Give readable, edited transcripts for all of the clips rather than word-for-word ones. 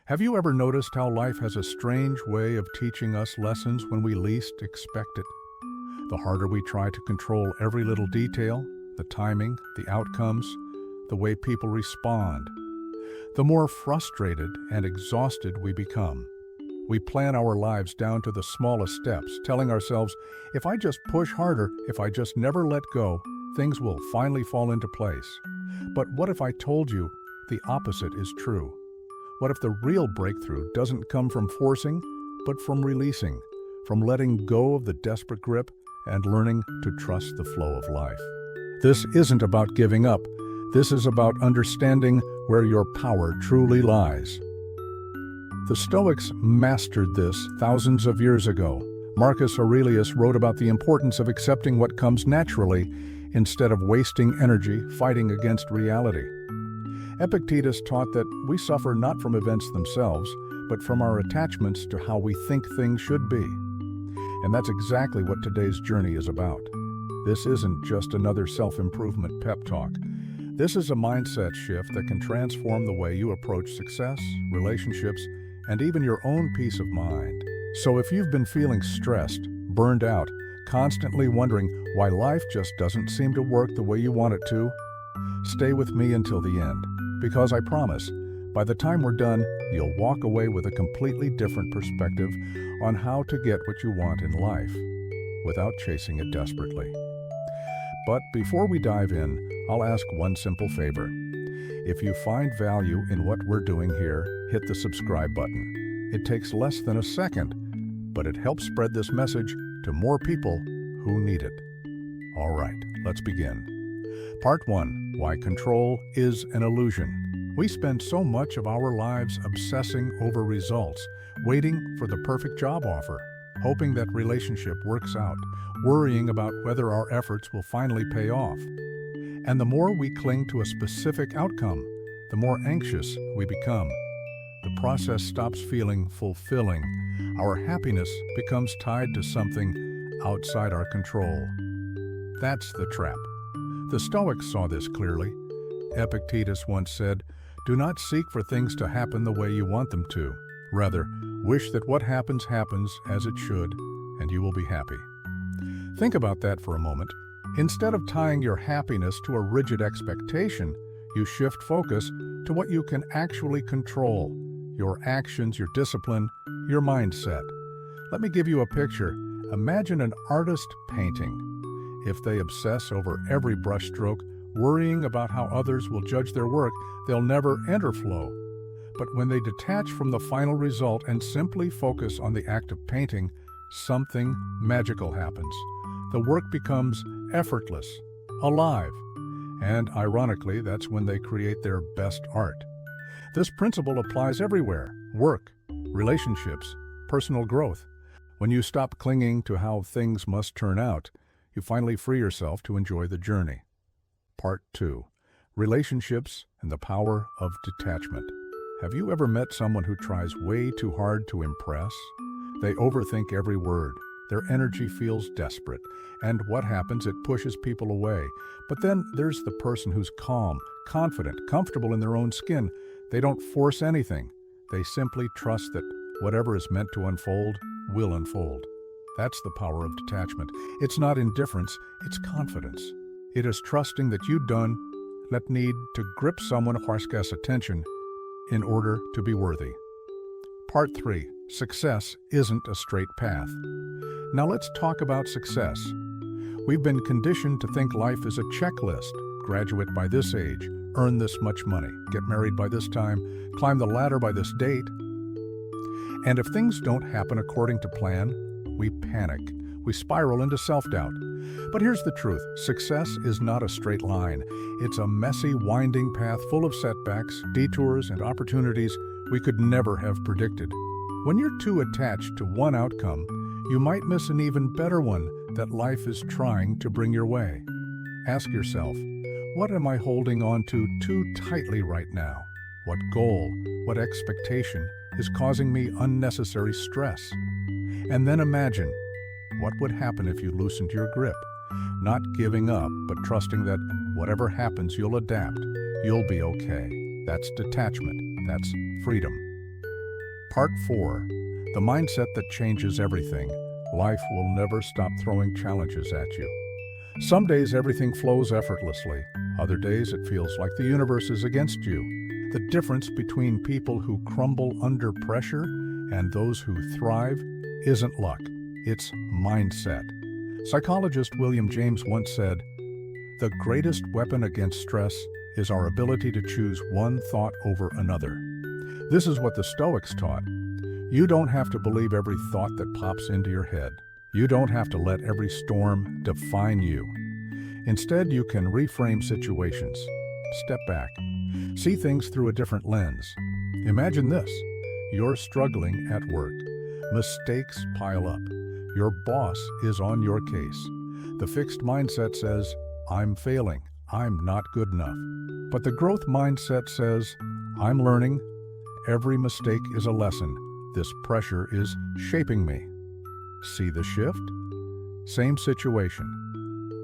Have you ever noticed how life has a strange way of teaching us lessons when we least expect it? The harder we try to control every little detail, the timing, the outcomes, the way people respond, the more frustrated and exhausted we become. We plan our lives down to the smallest steps, telling ourselves, if I just push harder, if I just never let go, things will finally fall into place. But what if I told you the opposite is true? What if the real breakthrough doesn't come from forcing, but from releasing, from letting go of the desperate grip and learning to trust the flow of life? This isn't about giving up. This is about understanding where your power truly lies. The Stoics mastered this thousands of years ago. Marcus Aurelius wrote about the importance of accepting what comes naturally instead of wasting energy fighting against reality. Epictetus taught that we suffer not from events themselves, but from our attachments to how we think things should be. And that's exactly what today's journey is about. This isn't just another self-improvement pep talk. This is a mindset shift that can transform the way you approach success, relationships, and even your own peace of mind. So if you've been feeling stressed, burned out, constantly wondering why life just doesn't seem to work the way you want it to, stay with me until the end. Because I promise, by the time we're done, you'll walk away with a completely different perspective on how to get what you want in life without chasing it desperately. But before we dive in, I'll ask one simple favor. If you find value in what we're doing here, hit the subscribe button. It takes less than a second, but it helps spread this message to more people who need it. All right, let's begin. Part 1. Why control is an illusion. We spend so much of our lives obsessing over results, waiting for the perfect job offer, hoping that relationship works out, worrying about whether our efforts will finally pay off. And the more we cling to a specific outcome, the more anxious we become. The process stops feeling fulfilling. Our happiness becomes tied to something outside our control. That's the trap. The Stoics saw this clearly. Epictetus once said, "Do not seek for things to happen the way you want them to. Rather, wish that what happens happens as it should, and you will be happy." Think about that for a moment. Instead of tying your happiness to a rigid expectation, you shift focus to what you can actually control: your actions, your discipline, your mindset. Let me give you a picture. Imagine an artist painting. If they obsess over every brushstroke, worrying about how others will judge their work, they'll never enter flow. But when they detach from the final result and simply focus on the act of painting, something magical happens. The work becomes effortless, alive, and ironically, that's when they create their best art. This principle applies everywhere: work, relationships, personal growth. When you stop clinging to how things must turn out, you finally free yourself to enjoy the journey. Part 2. Relationships and the power of detachment. Have you ever met someone who tries way too hard to impress? They overthink every word. Their energy feels desperate. And what happens? It pushes people away. But then there's the person who's calm, confident, comfortable in their own skin. They don't force anything. They simply trust that whatever is meant to unfold will unfold. That's the power of detachment. It's not indifference, it's confidence. It is trusting that you don't need to grip someone or scarce attention in order to be worthy. Part 3. Success isn't a straight path. Now let's talk about success. We've been conditioned to think life is a checklist. Graduate by this age, earn this much money, get married by this time, climb the ladder by this date. And if things don't happen according to plan, we panic. We spiral into self-doubt. But here's the truth. Success is not a straight line. It's a messy, winding path full of setbacks, detours, and opportunities we could never have predicted. When you're too attached to one outcome, you might miss an even better one that life is trying to bring your way. Ask yourself, what am I holding on to too tightly right now? What goal, what expectation is causing me unnecessary stress? And then imagine, what would happen if you loosened your grip? Not giving up, but trusting that whatever happens, you'll adapt. You'll be okay. That's detachment. That's freedom. Part 4. The mindset that changes everything. Life will never stop throwing challenges at you. Some days everything flows effortlessly. Other days it feels like the universe is against you. The difference between people who crumble under pressure and those who thrive isn't luck, it's mindset. Psychologist William James once said, "The greatest weapon against stress is our ability to choose one thought over another." This is what the Stoics taught. You don't have to believe every thought that pops into your head. You don't have to let every storm define you. Instead, you can reframe situations. Step back. See things through a different lens. Imagine this. You're struggling at work. Mistakes pile up. Your boss is on your case. The fixed mindset says, "I'm failing. I'm not good enough." But the growth mindset says, "I'm learning. Every mistake is a lesson. This pressure is shaping me." See the shift? Same situation.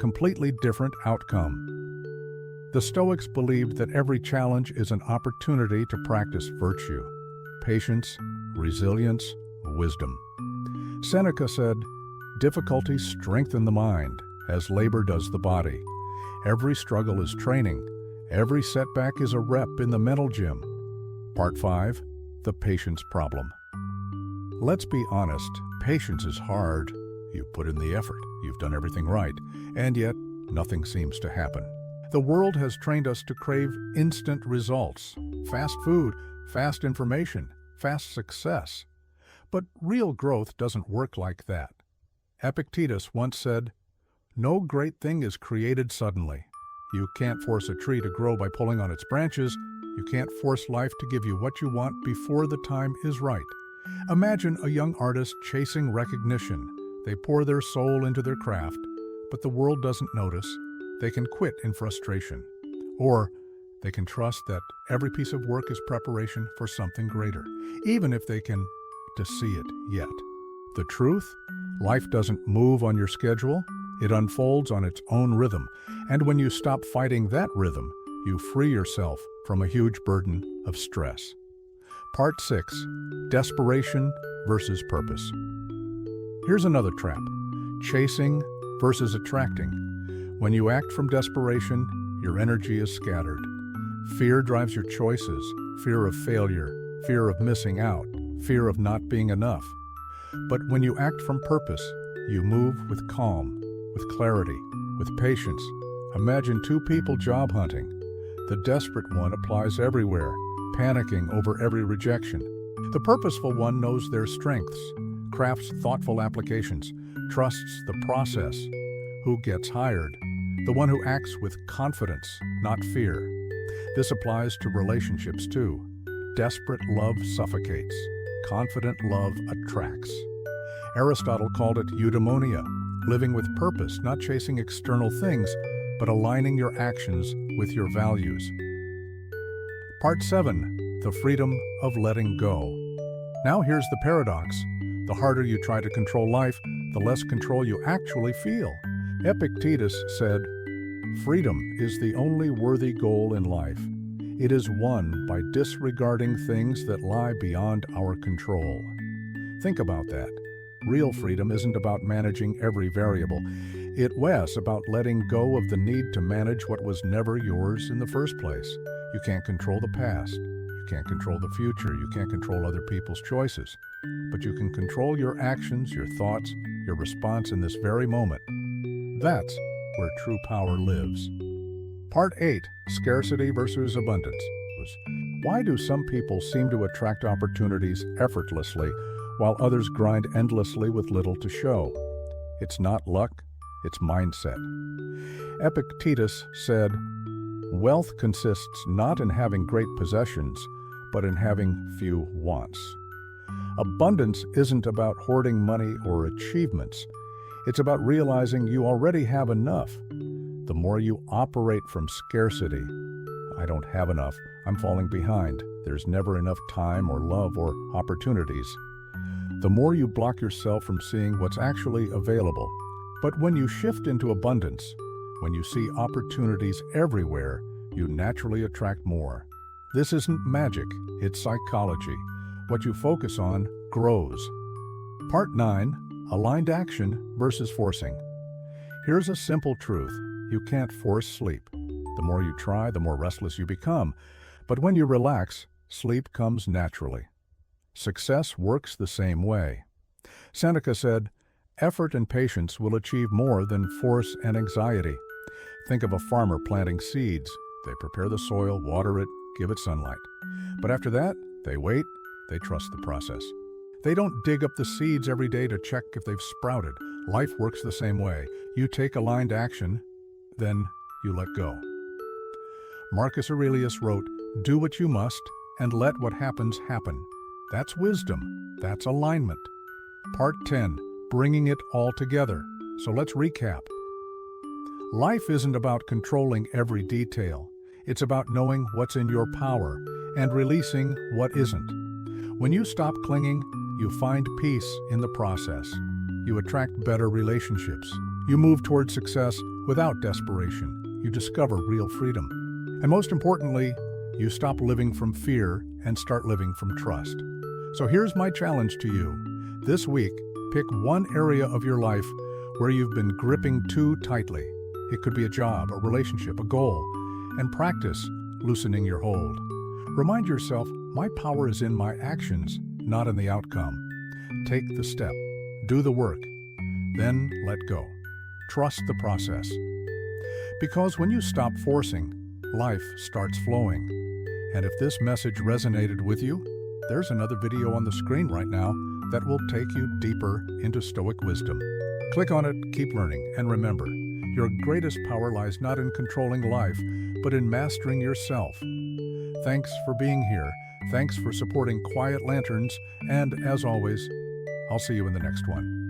Completely different outcome. The Stoics believed that every challenge is an opportunity to practice virtue, patience, resilience, wisdom. Seneca said, "Difficulties strengthen the mind, as labor does the body. Every struggle is training. Every setback is a rep in the mental gym." Part 5. The patience problem. Let's be honest, patience is hard. You put in the effort, you've done everything right, and yet nothing seems to happen. The world has trained us to crave instant results, fast food, fast information, fast success. But real growth doesn't work like that. Epictetus once said, "No great thing is created suddenly. You can't force a tree to grow by pulling on its branches. You can't force life to give you what you want before the time is right." Imagine a young artist chasing recognition. They pour their soul into their craft, but the world doesn't notice. They can quit in frustration. Or they can trust that every piece of work is preparation for something greater, even if they can to see it yet. The truth? Life doesn't move on your schedule. It unfolds on its own rhythm. And when you stop fighting that rhythm, you free yourself from a huge burden of stress. Part 6. Desperation versus purpose. Here's another trap. Chasing versus attracting. When you act from desperation, your energy is scattered. Fear drives your choices. Fear of failure, fear of missing out, fear of not being enough. But when you act from purpose, you move with calm, with clarity, with patience. Imagine two people job hunting. The desperate one applies everywhere, panicking over every rejection. The purposeful one knows their strengths, crafts thoughtful applications, trusts the process. Who gets hired? The one who acts with confidence, not fear. This applies to relationships too. Desperate love suffocates. Confident love attracts. Aristotle called it eudaimonia, living with purpose, not chasing external things, but aligning your actions with your values. Part 7. The freedom of letting go. Now here's the paradox. The harder you try to control life, the less control you actually feel. Epictetus said, "Freedom is the only worthy goal in life. It is won by disregarding things that lie beyond our control." Think about that. Real freedom isn't about managing every variable. It was about letting go of the need to manage what was never yours in the first place. You can't control the past. You can't control the future. You can't control other people's choices. But you can control your actions, your thoughts, your response in this very moment. That's where true power lives. Part 8. Scarcity versus abundance. Why do some people seem to attract opportunities effortlessly, while others grind endlessly with little to show? It's not luck, it's mindset. Epictetus said, "Wealth consists not in having great possessions, but in having few wants." Abundance isn't about hoarding money or achievements. It's about realizing you already have enough. The more you operate from scarcity, "I don't have enough, I'm falling behind, there's never enough time or love or opportunities," the more you block yourself from seeing what's actually available. But when you shift into abundance, when you see opportunities everywhere, you naturally attract more. This isn't magic, it's psychology. What you focus on grows. Part 9. Aligned action versus forcing. Here's a simple truth. You can't force sleep. The more you try, the more restless you become. But when you relax, sleep comes naturally. Success works the same way. Seneca said, "Effort and patience will achieve more than force and anxiety." Think of a farmer planting seeds. They prepare the soil, water it, give it sunlight. But after that, they wait, they trust the process. They don't dig up the seeds every day to check if they've sprouted. Life works the same way. You take aligned action, then you let go. Marcus Aurelius wrote, "Do what you must and let what happens happen." That's wisdom. That's alignment. Part 10. Bringing it all together. So let's recap. Life isn't about controlling every detail. It's about knowing what's in your power and releasing what isn't. When you stop clinging, you find peace in the process. You attract better relationships. You move toward success without desperation. You discover real freedom. And most importantly, you stop living from fear and start living from trust. So here's my challenge to you. This week, pick one area of your life where you've been gripping too tightly. It could be a job, a relationship, a goal, and practice loosening your hold. Remind yourself, my power is in my actions, not in the outcome. Take the step, do the work, then let go. Trust the process. Because when you stop forcing, life starts flowing. And if this message resonated with you, there's another video on the screen right now that will take you deeper into Stoic wisdom. Click on it, keep learning, and remember, your greatest power lies not in controlling life, but in mastering yourself. Thanks for being here. Thanks for supporting Quiet Lanterns, and as always, I'll see you in the next one.